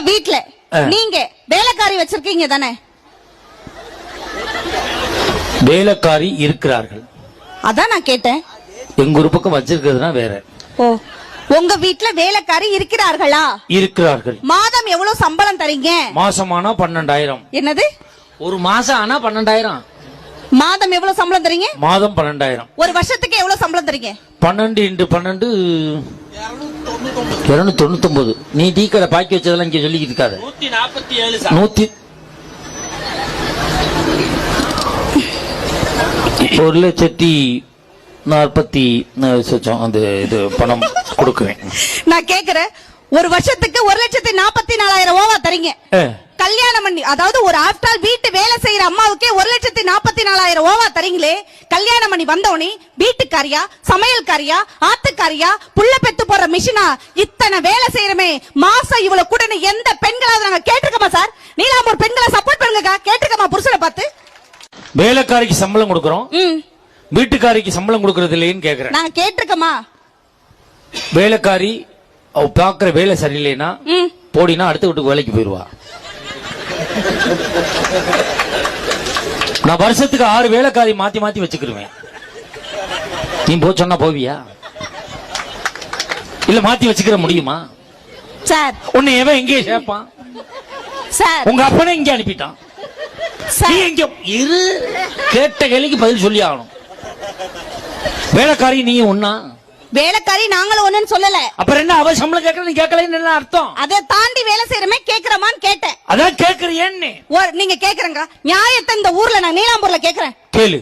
வீட்ல நீங்க வேலைக்காரி வச்சிருக்கீங்க தானே? வேலைக்காரி இருக்கிறார்கள். அதான் நான் கேட்டேன். எங்க ஒரு பக்கம் வச்சிருக்கிறதுனா வேற. ஓ, உங்க வீட்ல வேலைக்காரி இருக்கிறார்களா? இருக்கிறார்கள். மாதம் எவ்வளவு சம்பளம் தரீங்க? மாசமானா 12,000. என்னது? ஒரு மாசம் ஆனா 12,000. மாதம் எவ்வளவு சம்பளம் தரீங்க? மாதம் 12,000. ஒரு வருஷத்துக்கு எவ்வளவு சம்பளம் தரீங்க? 12 × 12 299. நீ டீ கடை பாக்கி வச்சதெல்லாம் இங்க சொல்லிக்கிட்டு இருக்காது. 147. 1,40,000 அந்த இது பணம் கொடுக்குறேன். நான் கேக்குறேன், ஒரு வருஷத்துக்கு 1,44,000 ஓவா தரீங்க. கல்யாணம் பண்ணி, அதாவது ஒரு ஆஃப்டர் வீட்டு வேலை செய்யற அம்மாவுக்கே 1,44,000 ஓவா தரீங்களே. கல்யாணம் பண்ணி வந்தவனே வீட்டுக்காரியா, சமையல்காரியா, ஆத்துக்காரியா, புள்ள பெத்து போற மிஷினா, இத்தனை வேலை செய்யறமே, மாசம் இவ்வளவு கூட எந்த பெண்களாவது நாங்க கேட்டிருக்கோமா சார்? நீலாம்பூர் பெண்களை சப்போர்ட் பண்ணுங்க, கேட்டிருக்கோமா புருஷனை பார்த்து? வேலைக்காரிக்கு சம்பளம் கொடுக்கறோம், வீட்டுக்காரிக்கு சம்பளம் கொடுக்கறது இல்லைன்னு கேக்குறேன். நாங்க கேட்டிருக்கோமா? வேலைக்காரி அவ பாக்குற வேலை சரியில்லைன்னா போடினா அடுத்த வீட்டுக்கு வேலைக்கு போயிருவா. நான் வருஷத்துக்கு 6 வேலைக்காரி மாத்தி மாத்தி வச்சுக்கிருவேன். நீ போ சொன்னா போவியா? இல்ல மாத்தி வச்சுக்கிற முடியுமா சார்? உன்னை எவன் எங்கே சேர்ப்பான் சார்? உங்க அப்பனே இங்க அனுப்பிட்டான். நீ எங்க இரு, கேட்ட கேள்விக்கு பதில் சொல்லி ஆகணும். வேலைக்காரி நீ ஒன்னா? வேலைக்காரி நாங்களும் ஒண்ணுன்னு சொல்லல. அப்புறம் என்ன அவ சம்பளம் கேட்கற, நீ கேட்கலன்னு என்ன அர்த்தம்? அதை தாண்டி வேலை செய்யறமே கேக்குறமான்னு கேட்டேன். அதான் கேக்குறியேன்னு. நீங்க கேக்குறங்க நியாயத்தை இந்த ஊர்ல நான் நீலாம்பூர்ல கேக்குறேன். கேளு.